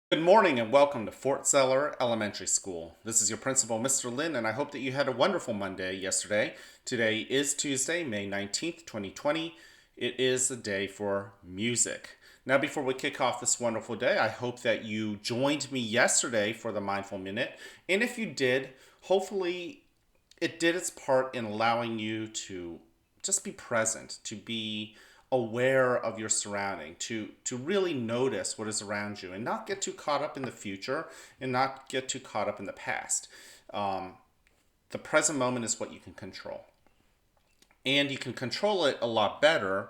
Good morning and welcome to Fort Zeller Elementary School. This is your principal, Mr. Lin, and I hope that you had a wonderful Monday yesterday. Today is Tuesday, May 19th, 2020. It is the day for music. Now, before we kick off this wonderful day, I hope that you joined me yesterday for the Mindful Minute. And if you did, hopefully it did its part in allowing you to just be present, to be aware of your surrounding, to really notice what is around you and not get too caught up in the future and not get too caught up in the past. Um, the present moment is what you can control. And you can control it a lot better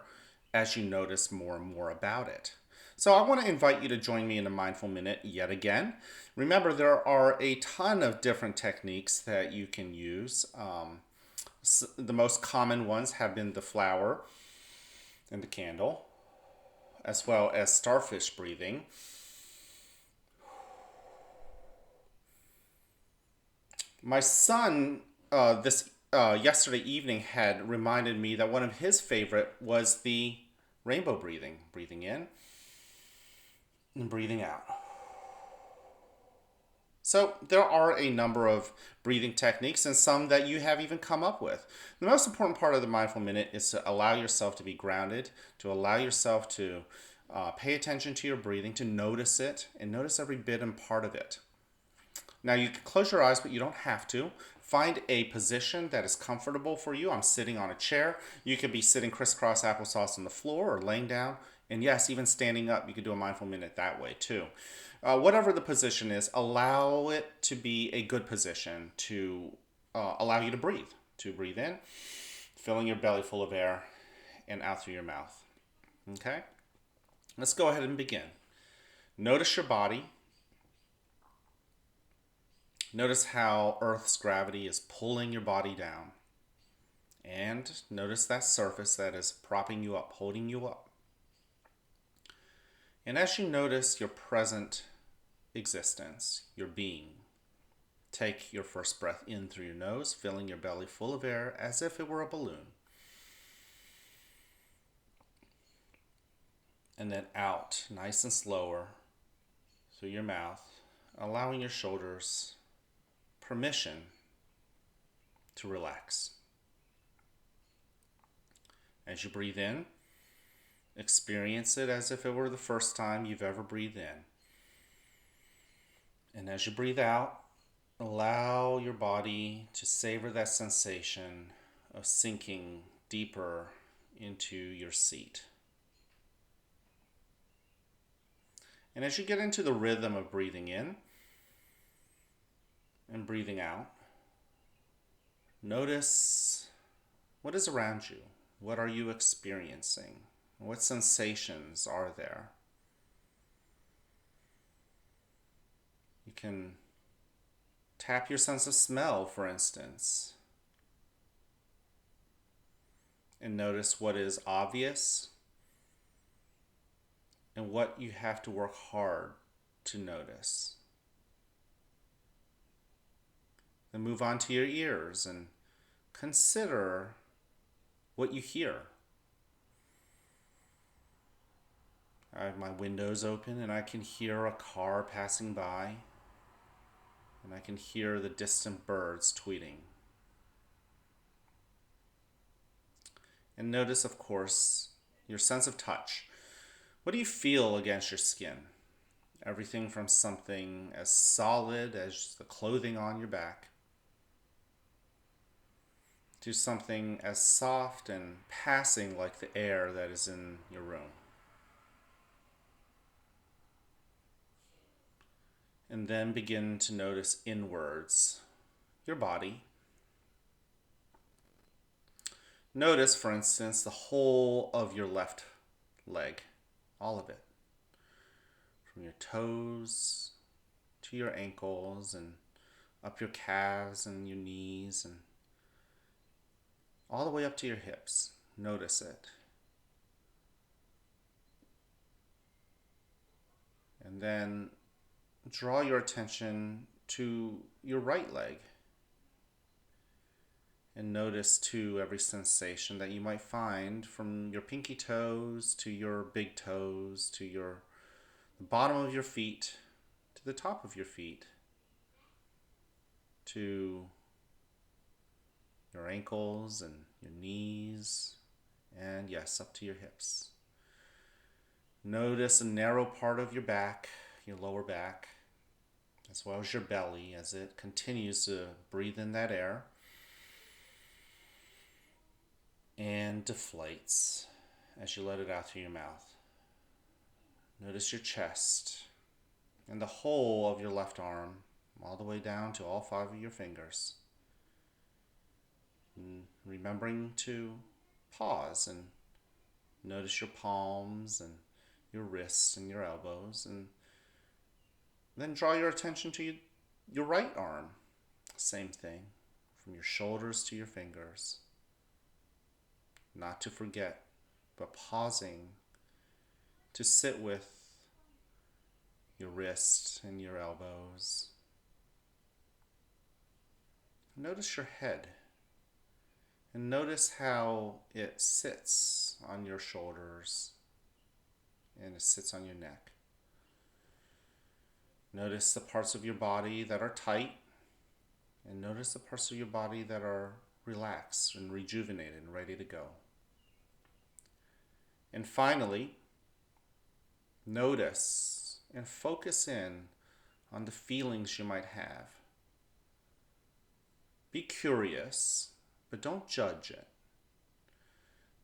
as you notice more and more about it. So I want to invite you to join me in a mindful minute yet again. Remember, there are a ton of different techniques that you can use. The most common ones have been the flower and the candle, as well as starfish breathing. My son, this yesterday evening, had reminded me that one of his favorite was the rainbow breathing, breathing in and breathing out. So there are a number of breathing techniques and some that you have even come up with. The most important part of the mindful minute is to allow yourself to be grounded, to allow yourself to pay attention to your breathing, to notice it, and notice every bit and part of it. Now you can close your eyes, but you don't have to. Find a position that is comfortable for you. I'm sitting on a chair. You could be sitting crisscross applesauce on the floor or laying down. And yes, even standing up, you could do a mindful minute that way too. Whatever the position is, allow it to be a good position to allow you to breathe in, filling your belly full of air, and out through your mouth. Okay? Let's go ahead and begin. Notice your body. Notice how Earth's gravity is pulling your body down. And notice that surface that is propping you up, holding you up. And as you notice your present existence, your being, take your first breath in through your nose, filling your belly full of air as if it were a balloon. And then out, nice and slower, through your mouth, allowing your shoulders permission to relax. As you breathe in, experience it as if it were the first time you've ever breathed in. And as you breathe out, allow your body to savor that sensation of sinking deeper into your seat. And as you get into the rhythm of breathing in and breathing out, notice what is around you. What are you experiencing? What sensations are there? You can tap your sense of smell, for instance, and notice what is obvious and what you have to work hard to notice. Then move on to your ears and consider what you hear. I have my windows open and I can hear a car passing by, and I can hear the distant birds tweeting. And notice, of course, your sense of touch. What do you feel against your skin? Everything from something as solid as the clothing on your back to something as soft and passing like the air that is in your room. And then begin to notice inwards your body. Notice, for instance, the whole of your left leg, all of it, from your toes to your ankles and up your calves and your knees and all the way up to your hips. Notice it. And then draw your attention to your right leg. And notice too every sensation that you might find from your pinky toes to your big toes to the bottom of your feet the top of your feet, to your ankles and your knees, and yes, up to your hips. Notice a narrow part of your back, your lower back, as well as your belly as it continues to breathe in that air and deflates as you let it out through your mouth. Notice your chest and the whole of your left arm, all the way down to all 5 of your fingers. And remembering to pause and notice your palms and your wrists and your elbows, and then draw your attention to your right arm. Same thing, from your shoulders to your fingers. Not to forget, but pausing to sit with your wrists and your elbows. Notice your head, and notice how it sits on your shoulders and it sits on your neck. Notice the parts of your body that are tight, and notice the parts of your body that are relaxed and rejuvenated and ready to go. And finally, notice and focus in on the feelings you might have. Be curious, but don't judge it.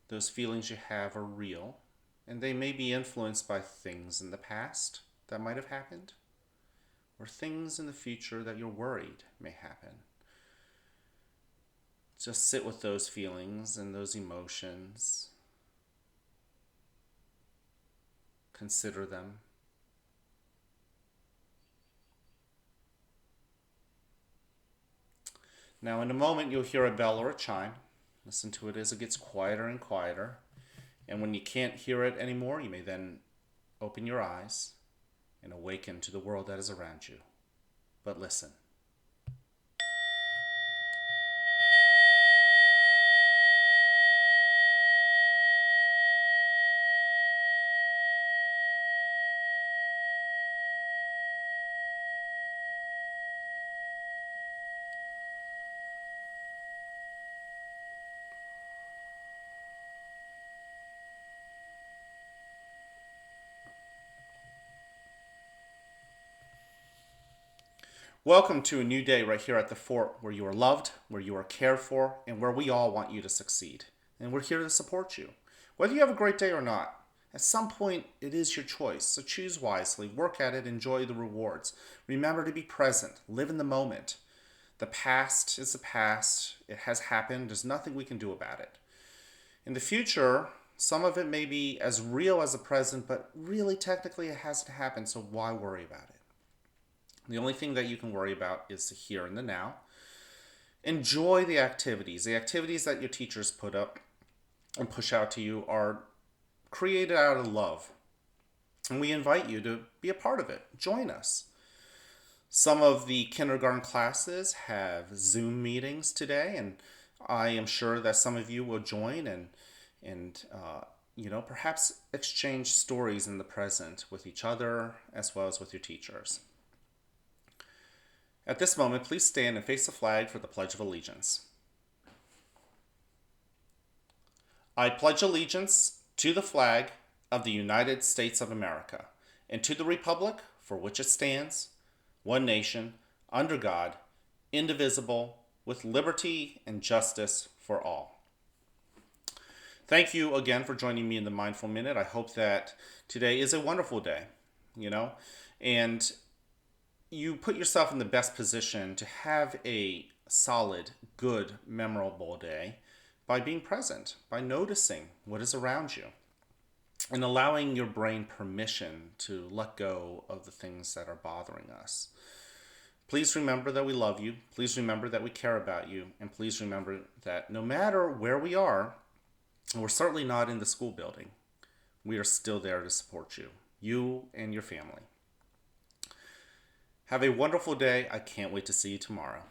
Those feelings you have are real, and they may be influenced by things in the past that might have happened, or things in the future that you're worried may happen. Just sit with those feelings and those emotions. Consider them. Now, in a moment, you'll hear a bell or a chime. Listen to it as it gets quieter and quieter. And when you can't hear it anymore, you may then open your eyes and awaken to the world that is around you. But listen. Welcome to a new day right here at the fort, where you are loved, where you are cared for, and where we all want you to succeed. And we're here to support you. Whether you have a great day or not, at some point it is your choice. So choose wisely, work at it, enjoy the rewards. Remember to be present, live in the moment. The past is the past. It has happened. There's nothing we can do about it. In the future, some of it may be as real as the present, but really technically it hasn't happened, so why worry about it? The only thing that you can worry about is the here and the now. Enjoy the activities. The activities that your teachers put up and push out to you are created out of love. And we invite you to be a part of it. Join us. Some of the kindergarten classes have Zoom meetings today, and I am sure that some of you will join and perhaps exchange stories in the present with each other as well as with your teachers. At this moment, please stand and face the flag for the Pledge of Allegiance. I pledge allegiance to the flag of the United States of America and to the republic for which it stands, one nation, under God, indivisible, with liberty and justice for all. Thank you again for joining me in the Mindful Minute. I hope that today is a wonderful day, and you put yourself in the best position to have a solid, good, memorable day by being present, by noticing what is around you, and allowing your brain permission to let go of the things that are bothering us. Please remember that we love you. Please remember that we care about you. And please remember that no matter where we are, we're certainly not in the school building, we are still there to support you and your family. Have a wonderful day. I can't wait to see you tomorrow.